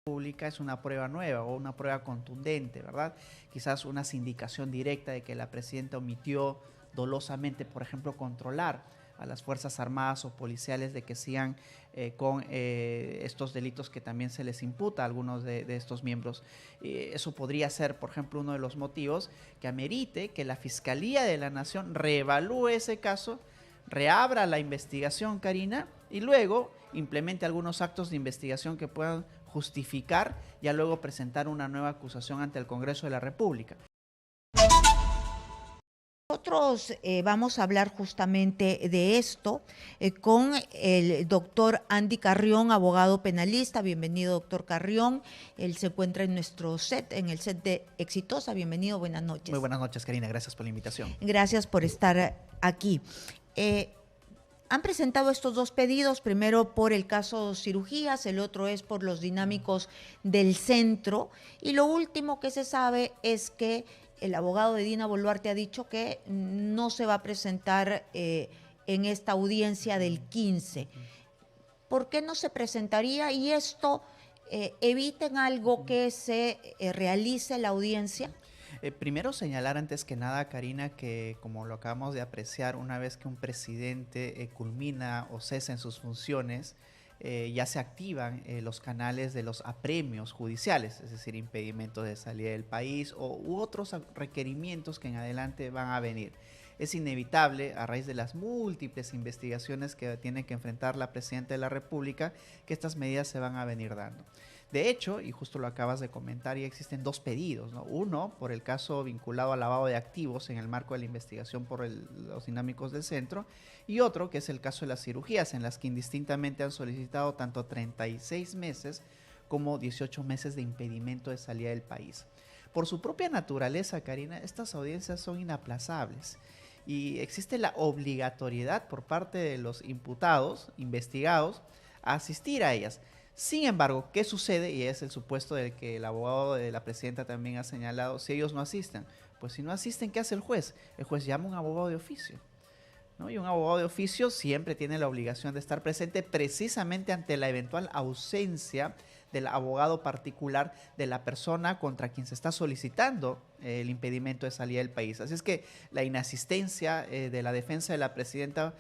Pública es una prueba nueva o una prueba contundente, ¿verdad? Quizás una sindicación directa de que la presidenta omitió dolosamente, por ejemplo, controlar a las Fuerzas Armadas o policiales de que sigan con estos delitos que también se les imputa a algunos de estos miembros. Eso podría ser, por ejemplo, uno de los motivos que amerite que la Fiscalía de la Nación reevalúe ese caso, reabra la investigación, Karina, y luego implemente algunos actos de investigación que puedan justificar, ya luego presentar una nueva acusación ante el Congreso de la República. Nosotros vamos a hablar justamente de esto con el doctor Andy Carrión, abogado penalista. Bienvenido, doctor Carrión. Él se encuentra en nuestro set, en el set de Exitosa. Bienvenido, buenas noches. Muy buenas noches, Karina. Gracias por la invitación. Gracias por estar aquí. Han presentado estos dos pedidos, primero por el caso cirugías, el otro es por los dinámicos del centro. Y lo último que se sabe es que el abogado de Dina Boluarte ha dicho que no se va a presentar en esta audiencia del 15. ¿Por qué no se presentaría? Y esto eviten algo que se realice la audiencia. Primero señalar antes que nada, Karina, que como lo acabamos de apreciar, una vez que un presidente culmina o cesa en sus funciones, ya se activan los canales de los apremios judiciales, es decir, impedimentos de salida del país u otros requerimientos que en adelante van a venir. Es inevitable, a raíz de las múltiples investigaciones que tiene que enfrentar la Presidenta de la República, que estas medidas se van a venir dando. De hecho, y justo lo acabas de comentar, ya existen dos pedidos, ¿no? Uno, por el caso vinculado al lavado de activos en el marco de la investigación por los dinámicos del centro, y otro, que es el caso de las cirugías, en las que indistintamente han solicitado tanto 36 meses como 18 meses de impedimento de salida del país. Por su propia naturaleza, Karina, estas audiencias son inaplazables y existe la obligatoriedad por parte de los imputados, investigados, a asistir a ellas. Sin embargo, ¿qué sucede? Y es el supuesto del que el abogado de la presidenta también ha señalado, si ellos no asisten. Pues si no asisten, ¿qué hace el juez? El juez llama a un abogado de oficio, ¿no? Y un abogado de oficio siempre tiene la obligación de estar presente precisamente ante la eventual ausencia del abogado particular de la persona contra quien se está solicitando el impedimento de salida del país. Así es que la inasistencia de la defensa de la presidenta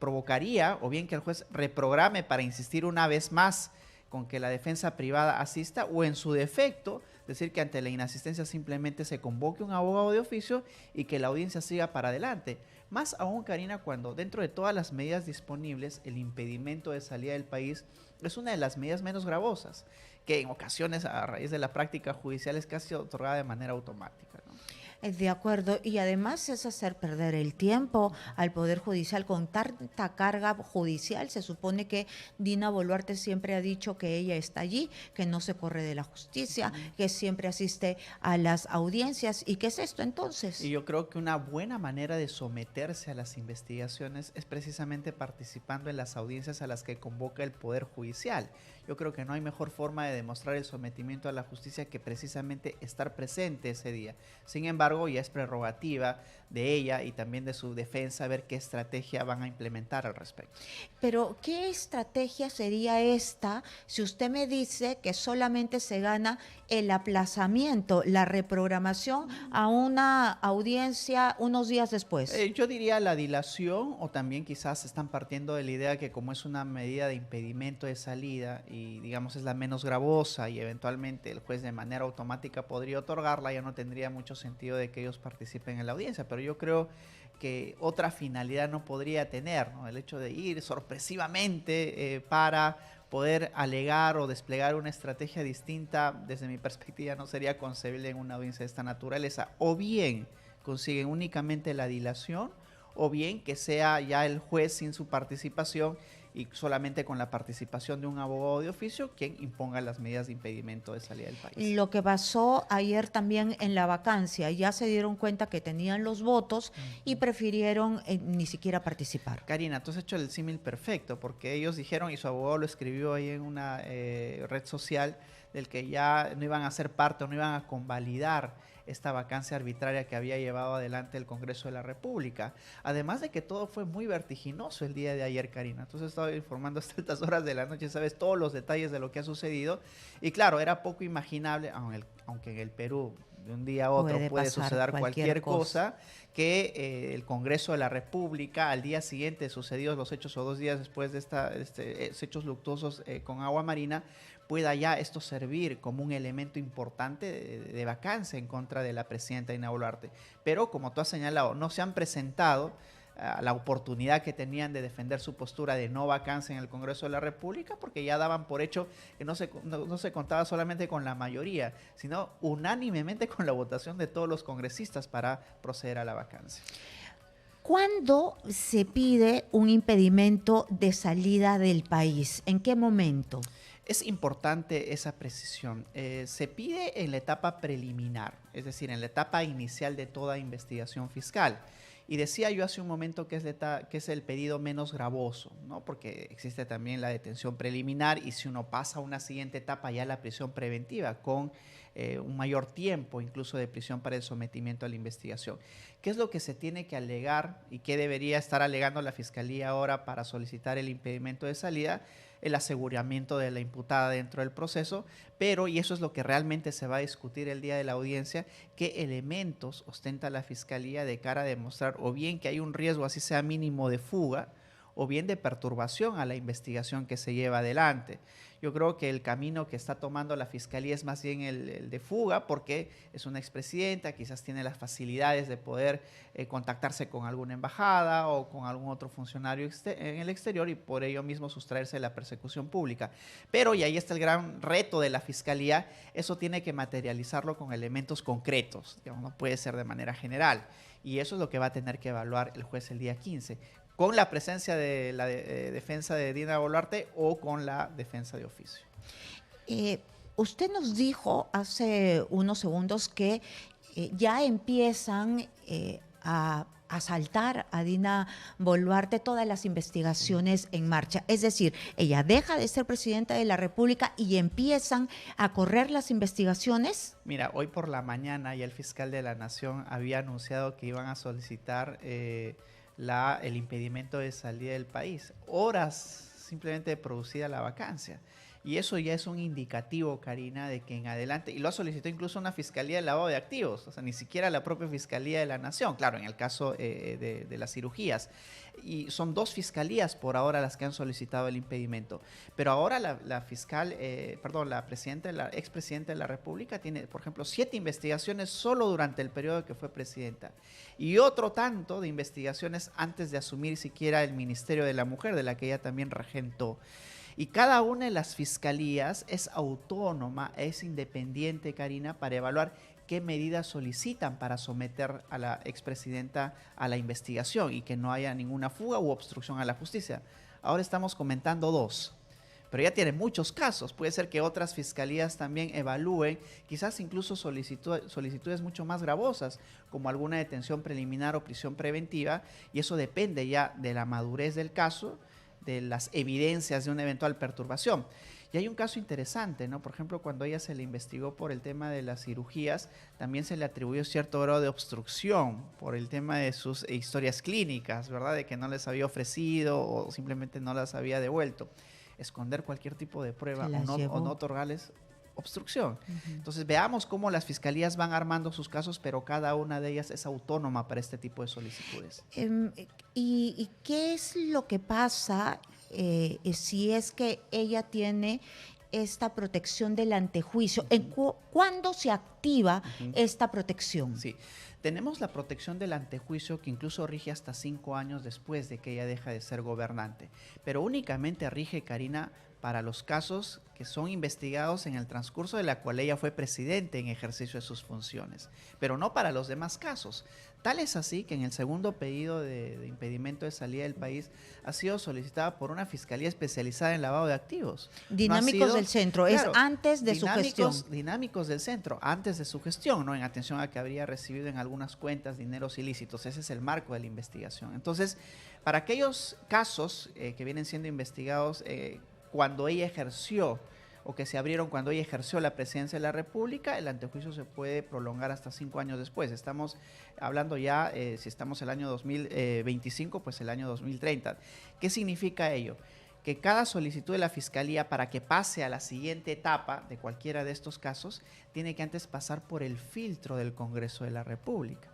provocaría o bien que el juez reprograme para insistir una vez más con que la defensa privada asista, o en su defecto, decir que ante la inasistencia simplemente se convoque un abogado de oficio y que la audiencia siga para adelante. Más aún, Karina, cuando dentro de todas las medidas disponibles, el impedimento de salida del país es una de las medidas menos gravosas, que en ocasiones, a raíz de la práctica judicial, es casi otorgada de manera automática, ¿no? De acuerdo, y además es hacer perder el tiempo al Poder Judicial con tanta carga judicial. Se supone que Dina Boluarte siempre ha dicho que ella está allí, que no se corre de la justicia, que siempre asiste a las audiencias. ¿Y qué es esto entonces? Y yo creo que una buena manera de someterse a las investigaciones es precisamente participando en las audiencias a las que convoca el Poder Judicial. Yo creo que no hay mejor forma de demostrar el sometimiento a la justicia que precisamente estar presente ese día. Sin embargo, ya es prerrogativa de ella y también de su defensa ver qué estrategia van a implementar al respecto. Pero, ¿qué estrategia sería esta si usted me dice que solamente se gana el aplazamiento, la reprogramación a una audiencia unos días después? Yo diría la dilación, o también quizás están partiendo de la idea que como es una medida de impedimento de salida y digamos es la menos gravosa y eventualmente el juez de manera automática podría otorgarla, ya no tendría mucho sentido de que ellos participen en la audiencia. Pero yo creo que otra finalidad no podría tener, ¿no? El hecho de ir sorpresivamente para poder alegar o desplegar una estrategia distinta, desde mi perspectiva, no sería concebible en una audiencia de esta naturaleza. O bien consiguen únicamente la dilación, o bien que sea ya el juez sin su participación y solamente con la participación de un abogado de oficio quien imponga las medidas de impedimento de salida del país. Lo que pasó ayer también en la vacancia, ya se dieron cuenta que tenían los votos y prefirieron ni siquiera participar. Karina, tú has hecho el símil perfecto, porque ellos dijeron, y su abogado lo escribió ahí en una red social, del que ya no iban a ser parte o no iban a convalidar esta vacancia arbitraria que había llevado adelante el Congreso de la República. Además de que todo fue muy vertiginoso el día de ayer, Karina. Entonces estaba informando hasta estas horas de la noche, sabes todos los detalles de lo que ha sucedido. Y claro, era poco imaginable, aunque en el Perú de un día a otro puede suceder cualquier cosa, que el Congreso de la República, al día siguiente sucedidos los hechos o 2 días después de hechos luctuosos con Agua Marina, pueda ya esto servir como un elemento importante de vacancia en contra de la presidenta Dina Boluarte. Pero como tú has señalado, no se han presentado la oportunidad que tenían de defender su postura de no vacancia en el Congreso de la República, porque ya daban por hecho que no se contaba solamente con la mayoría, sino unánimemente con la votación de todos los congresistas para proceder a la vacancia. ¿Cuándo se pide un impedimento de salida del país? ¿En qué momento? Es importante esa precisión. Se pide en la etapa preliminar, es decir, en la etapa inicial de toda investigación fiscal. Y decía yo hace un momento que es el pedido menos gravoso, ¿no? Porque existe también la detención preliminar y si uno pasa a una siguiente etapa ya la prisión preventiva con un mayor tiempo incluso de prisión para el sometimiento a la investigación. ¿Qué es lo que se tiene que alegar y qué debería estar alegando la Fiscalía ahora para solicitar el impedimento de salida? El aseguramiento de la imputada dentro del proceso, pero, y eso es lo que realmente se va a discutir el día de la audiencia, qué elementos ostenta la Fiscalía de cara a demostrar o bien que hay un riesgo, así sea mínimo, de fuga, o bien de perturbación a la investigación que se lleva adelante. Yo creo que el camino que está tomando la Fiscalía es más bien el de fuga, porque es una expresidenta, quizás tiene las facilidades de poder contactarse con alguna embajada o con algún otro funcionario en el exterior y por ello mismo sustraerse de la persecución pública. Pero, y ahí está el gran reto de la Fiscalía, eso tiene que materializarlo con elementos concretos, digamos, no puede ser de manera general. Y eso es lo que va a tener que evaluar el juez el día 15. Con la presencia de la defensa de Dina Boluarte o con la defensa de oficio. Usted nos dijo hace unos segundos que ya empiezan a asaltar a Dina Boluarte todas las investigaciones en marcha. Es decir, ella deja de ser presidenta de la República y empiezan a correr las investigaciones. Mira, hoy por la mañana ya el fiscal de la Nación había anunciado que iban a solicitar el impedimento de salida del país, horas simplemente de producida la vacancia. Y eso ya es un indicativo, Karina, de que en adelante, y lo ha solicitado incluso una Fiscalía de Lavado de Activos, o sea, ni siquiera la propia Fiscalía de la Nación, claro, en el caso de las cirugías. Y son 2 fiscalías por ahora las que han solicitado el impedimento. Pero ahora la expresidenta de la República tiene, por ejemplo, 7 investigaciones solo durante el periodo que fue presidenta. Y otro tanto de investigaciones antes de asumir siquiera el Ministerio de la Mujer, de la que ella también regentó. Y cada una de las fiscalías es autónoma, es independiente, Karina, para evaluar qué medidas solicitan para someter a la expresidenta a la investigación y que no haya ninguna fuga u obstrucción a la justicia. Ahora estamos comentando 2, pero ya tiene muchos casos. Puede ser que otras fiscalías también evalúen, quizás incluso solicitudes mucho más gravosas, como alguna detención preliminar o prisión preventiva, y eso depende ya de la madurez del caso, de las evidencias de una eventual perturbación. Y hay un caso interesante, ¿no? Por ejemplo, cuando a ella se le investigó por el tema de las cirugías, también se le atribuyó cierto grado de obstrucción por el tema de sus historias clínicas, ¿verdad? De que no les había ofrecido o simplemente no las había devuelto. Esconder cualquier tipo de prueba o no otorgarles obstrucción. Entonces veamos cómo las fiscalías van armando sus casos, pero cada una de ellas es autónoma para este tipo de solicitudes. ¿Y qué es lo que pasa si es que ella tiene esta protección del antejuicio? ¿Cuándo se activa esta protección? Sí, tenemos la protección del antejuicio que incluso rige hasta 5 años después de que ella deja de ser gobernante, pero únicamente rige, Karina, para los casos que son investigados en el transcurso de la cual ella fue presidente en ejercicio de sus funciones, pero no para los demás casos. Tal es así que en el segundo pedido de impedimento de salida del país ha sido solicitada por una fiscalía especializada en lavado de activos. Dinámicos del Centro, claro, es antes de su gestión. Dinámicos del Centro, antes de su gestión, ¿no? En atención a que habría recibido en algunas cuentas dineros ilícitos. Ese es el marco de la investigación. Entonces, para aquellos casos que vienen siendo investigados cuando ella ejerció o que se abrieron cuando ella ejerció la presidencia de la República, el antejuicio se puede prolongar hasta 5 años después. Estamos hablando ya, si estamos el año 2025, pues el año 2030. ¿Qué significa ello? Que cada solicitud de la Fiscalía para que pase a la siguiente etapa de cualquiera de estos casos, tiene que antes pasar por el filtro del Congreso de la República.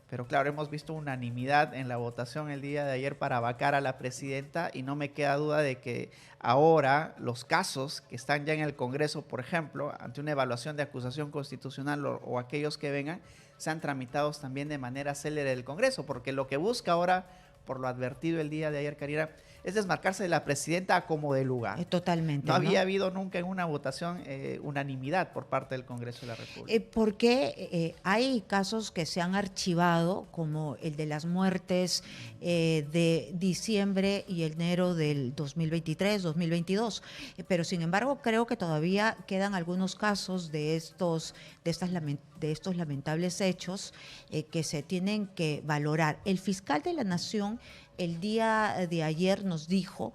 Pero claro, hemos visto unanimidad en la votación el día de ayer para vacar a la presidenta y no me queda duda de que ahora los casos que están ya en el Congreso, por ejemplo, ante una evaluación de acusación constitucional o aquellos que vengan, sean tramitados también de manera célere del Congreso, porque lo que busca ahora, por lo advertido el día de ayer, Karina, es desmarcarse de la presidenta a como de lugar. Totalmente. No había habido nunca en una votación unanimidad por parte del Congreso de la República. Porque hay casos que se han archivado, como el de las muertes de diciembre y enero del 2023, 2022, pero sin embargo creo que todavía quedan algunos casos de estos lamentables hechos que se tienen que valorar. El fiscal de la Nación el día de ayer nos dijo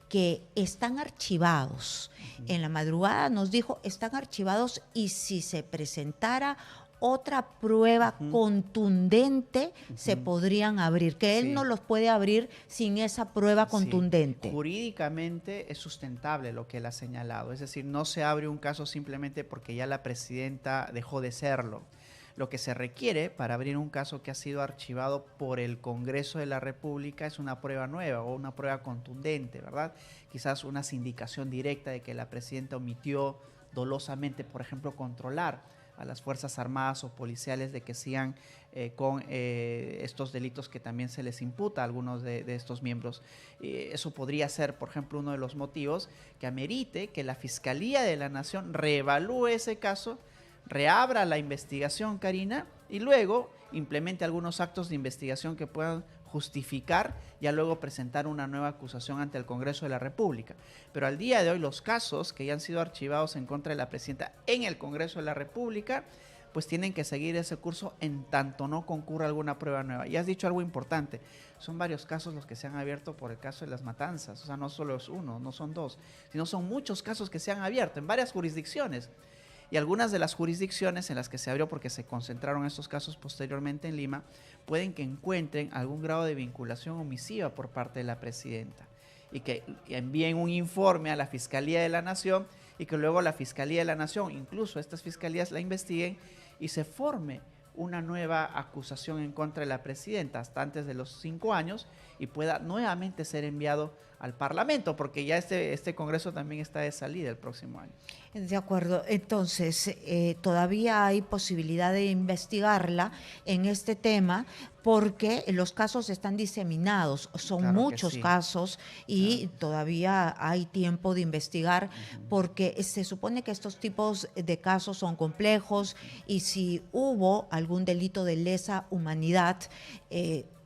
que están archivados. En la madrugada nos dijo, están archivados y si se presentara otra prueba contundente, se podrían abrir, que él no los puede abrir sin esa prueba contundente. Jurídicamente es sustentable lo que él ha señalado, es decir, no se abre un caso simplemente porque ya la presidenta dejó de serlo. Lo que se requiere para abrir un caso que ha sido archivado por el Congreso de la República es una prueba nueva o una prueba contundente, ¿verdad? Quizás una sindicación directa de que la presidenta omitió dolosamente, por ejemplo, controlar a las Fuerzas Armadas o policiales de que sigan con estos delitos que también se les imputa a algunos de estos miembros. Eso podría ser, por ejemplo, uno de los motivos que amerite que la Fiscalía de la Nación reevalúe ese caso, reabra la investigación, Karina, y luego implemente algunos actos de investigación que puedan justificar, ya luego presentar una nueva acusación ante el Congreso de la República. Pero al día de hoy los casos que ya han sido archivados en contra de la presidenta en el Congreso de la República, pues tienen que seguir ese curso en tanto no concurra alguna prueba nueva. Y has dicho algo importante, son varios casos los que se han abierto por el caso de las matanzas, o sea, no solo es uno, no son dos, sino son muchos casos que se han abierto en varias jurisdicciones. Y algunas de las jurisdicciones en las que se abrió, porque se concentraron estos casos posteriormente en Lima, pueden que encuentren algún grado de vinculación omisiva por parte de la presidenta y que envíen un informe a la Fiscalía de la Nación y que luego la Fiscalía de la Nación, incluso estas fiscalías, la investiguen y se forme una nueva acusación en contra de la presidenta hasta antes de los 5 años y pueda nuevamente ser enviado al Parlamento, porque ya este Congreso también está de salida el próximo año. De acuerdo, entonces todavía hay posibilidad de investigarla en este tema porque los casos están diseminados, son Claro muchos casos y Claro. todavía hay tiempo de investigar porque se supone que estos tipos de casos son complejos y si hubo algún delito de lesa humanidad,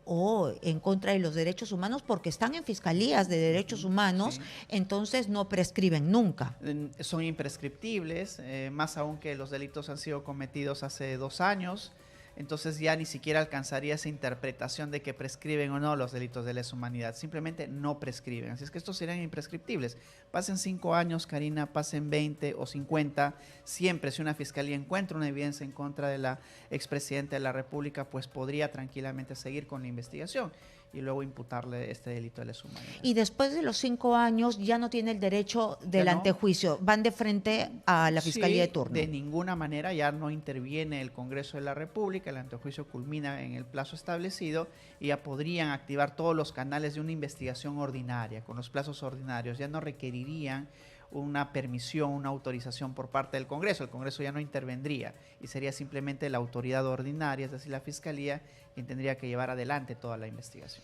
o en contra de los derechos humanos, porque están en fiscalías de derechos humanos, entonces no prescriben nunca. Son imprescriptibles, más aún que los delitos han sido cometidos hace 2 años, entonces ya ni siquiera alcanzaría esa interpretación de que prescriben o no los delitos de lesa humanidad, simplemente no prescriben, así es que estos serían imprescriptibles. Pasen 5 años, Karina, pasen 20 o 50, siempre si una fiscalía encuentra una evidencia en contra de la expresidenta de la República, pues podría tranquilamente seguir con la investigación y luego imputarle este delito de lesa humanidad. Y después de los 5 años ya no tiene el derecho del antejuicio, van de frente a la Fiscalía de turno. De ninguna manera, ya no interviene el Congreso de la República, el antejuicio culmina en el plazo establecido y ya podrían activar todos los canales de una investigación ordinaria, con los plazos ordinarios, ya no requerirían una permisión, una autorización por parte del Congreso. El Congreso ya no intervendría y sería simplemente la autoridad ordinaria, es decir, la Fiscalía, quien tendría que llevar adelante toda la investigación.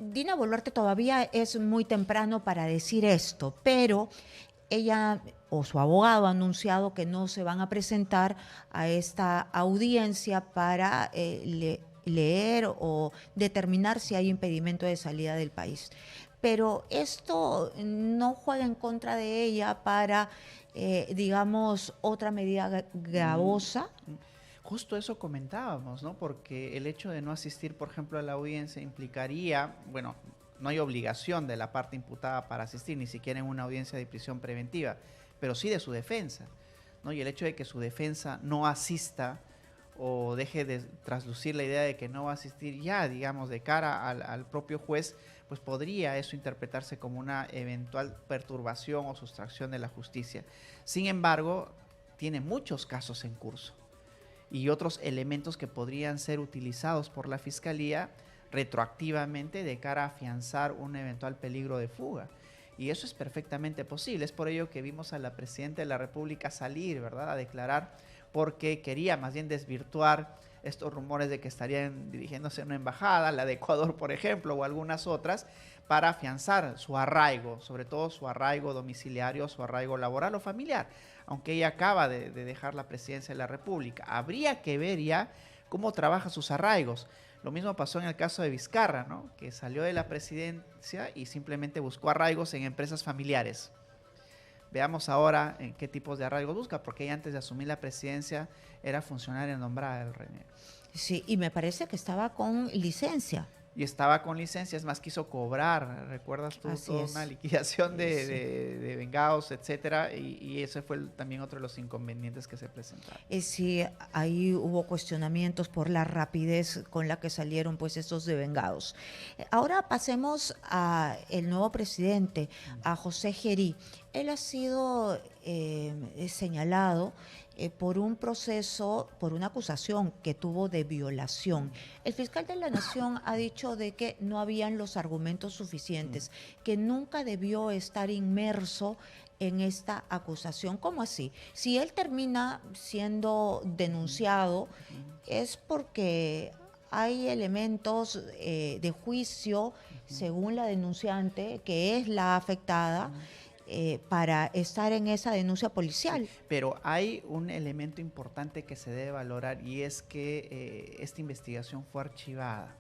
Dina Boluarte todavía es muy temprano para decir esto, pero ella o su abogado ha anunciado que no se van a presentar a esta audiencia para leer o determinar si hay impedimento de salida del país. Pero esto no juega en contra de ella para, digamos, otra medida gravosa. Justo eso comentábamos, ¿no? Porque el hecho de no asistir, por ejemplo, a la audiencia implicaría, bueno, no hay obligación de la parte imputada para asistir, ni siquiera en una audiencia de prisión preventiva, pero sí de su defensa, ¿no? Y el hecho de que su defensa no asista o deje de traslucir la idea de que no va a asistir ya, digamos, de cara al propio juez, pues podría eso interpretarse como una eventual perturbación o sustracción de la justicia. Sin embargo, tiene muchos casos en curso y otros elementos que podrían ser utilizados por la Fiscalía retroactivamente de cara a afianzar un eventual peligro de fuga. Y eso es perfectamente posible. Es por ello que vimos a la Presidenta de la República salir, ¿verdad?, a declarar, porque quería más bien desvirtuar estos rumores de que estarían dirigiéndose a una embajada, la de Ecuador, por ejemplo, o algunas otras, para afianzar su arraigo, sobre todo su arraigo domiciliario, su arraigo laboral o familiar, aunque ella acaba de dejar la presidencia de la República. Habría que ver ya cómo trabaja sus arraigos. Lo mismo pasó en el caso de Vizcarra, ¿no?, que salió de la presidencia y simplemente buscó arraigos en empresas familiares. Veamos ahora en qué tipos de arraigos busca, porque ella antes de asumir la presidencia era funcionaria nombrada del René. Sí, y me parece que estaba con licencia. Y estaba con licencia, es más, quiso cobrar, ¿recuerdas tú? Así Toda es. una liquidación de, Sí. de vengados, etcétera, y ese fue también otro de los inconvenientes que se presentaron. Sí, ahí hubo cuestionamientos por la rapidez con la que salieron pues estos devengados. Ahora pasemos a el nuevo presidente, a José Gerí. Él ha sido señalado por un proceso, por una acusación que tuvo de violación. El fiscal de la Nación ha dicho de que no habían los argumentos suficientes, que nunca debió estar inmerso en esta acusación. ¿Cómo así? Si él termina siendo denunciado, es porque hay elementos de juicio, según la denunciante, que es la afectada, para estar en esa denuncia policial. Sí, pero hay un elemento importante que se debe valorar y es que esta investigación fue archivada.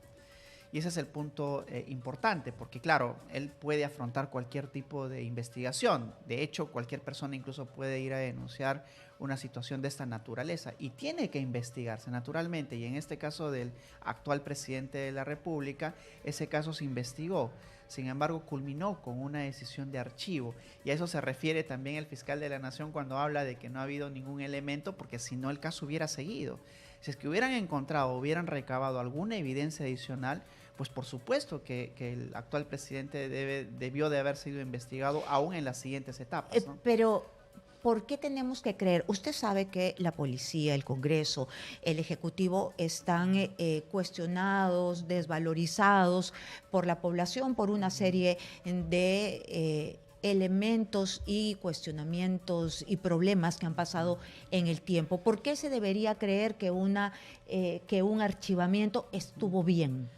Y ese es el punto importante, porque claro, él puede afrontar cualquier tipo de investigación. De hecho, cualquier persona incluso puede ir a denunciar una situación de esta naturaleza y tiene que investigarse naturalmente. Y en este caso del actual presidente de la República, ese caso se investigó. Sin embargo, culminó con una decisión de archivo. Y a eso se refiere también el fiscal de la Nación cuando habla de que no ha habido ningún elemento, porque si no el caso hubiera seguido. Si es que hubieran encontrado, hubieran recabado alguna evidencia adicional, pues por supuesto que el actual presidente debió de haber sido investigado aún en las siguientes etapas, ¿no? Pero ¿por qué tenemos que creer? Usted sabe que la policía, el Congreso, el Ejecutivo están cuestionados, desvalorizados por la población por una serie de elementos y cuestionamientos y problemas que han pasado en el tiempo. ¿Por qué se debería creer que un archivamiento estuvo bien?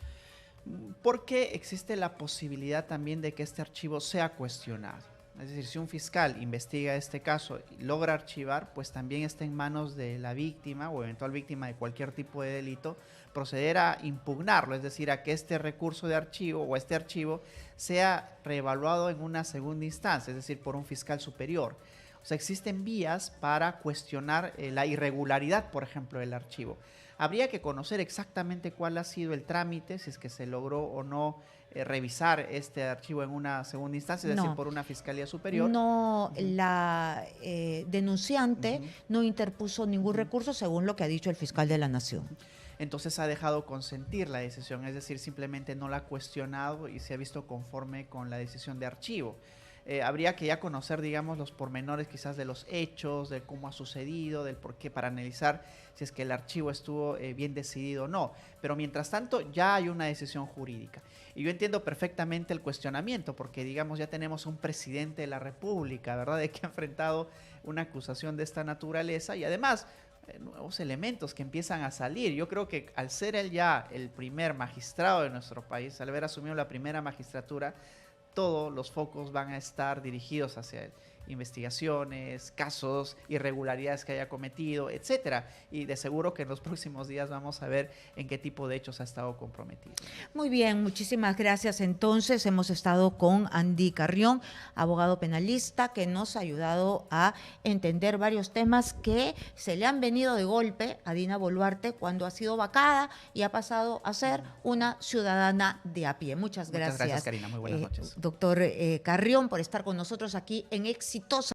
Porque existe la posibilidad también de que este archivo sea cuestionado. Es decir, si un fiscal investiga este caso y logra archivar, pues también está en manos de la víctima o eventual víctima de cualquier tipo de delito proceder a impugnarlo, es decir, a que este recurso de archivo o este archivo sea reevaluado en una segunda instancia, es decir, por un fiscal superior. O sea, existen vías para cuestionar la irregularidad, por ejemplo, del archivo. Habría que conocer exactamente cuál ha sido el trámite, si es que se logró o no revisar este archivo en una segunda instancia, es decir, por una fiscalía superior. No, la denunciante no interpuso ningún recurso según lo que ha dicho el fiscal de la Nación. Entonces ha dejado consentir la decisión, es decir, simplemente no la ha cuestionado y se ha visto conforme con la decisión de archivo. Habría que ya conocer, digamos, los pormenores quizás de los hechos, de cómo ha sucedido, del por qué, para analizar si es que el archivo estuvo bien decidido o no. Pero mientras tanto ya hay una decisión jurídica. Y yo entiendo perfectamente el cuestionamiento, porque digamos ya tenemos un presidente de la República, ¿verdad?, de que ha enfrentado una acusación de esta naturaleza y además nuevos elementos que empiezan a salir. Yo creo que al ser él ya el primer magistrado de nuestro país, al haber asumido la primera magistratura, todos los focos van a estar dirigidos hacia él. investigaciones, casos, irregularidades que haya cometido, etcétera. Y de seguro que en los próximos días vamos a ver en qué tipo de hechos ha estado comprometido. Muy bien, muchísimas gracias. Entonces, hemos estado con Andy Carrión, abogado penalista, que nos ha ayudado a entender varios temas que se le han venido de golpe a Dina Boluarte cuando ha sido vacada y ha pasado a ser una ciudadana de a pie. Muchas gracias. Muchas gracias, Karina. Muy buenas noches. Doctor Carrión, por estar con nosotros aquí en Exitosa.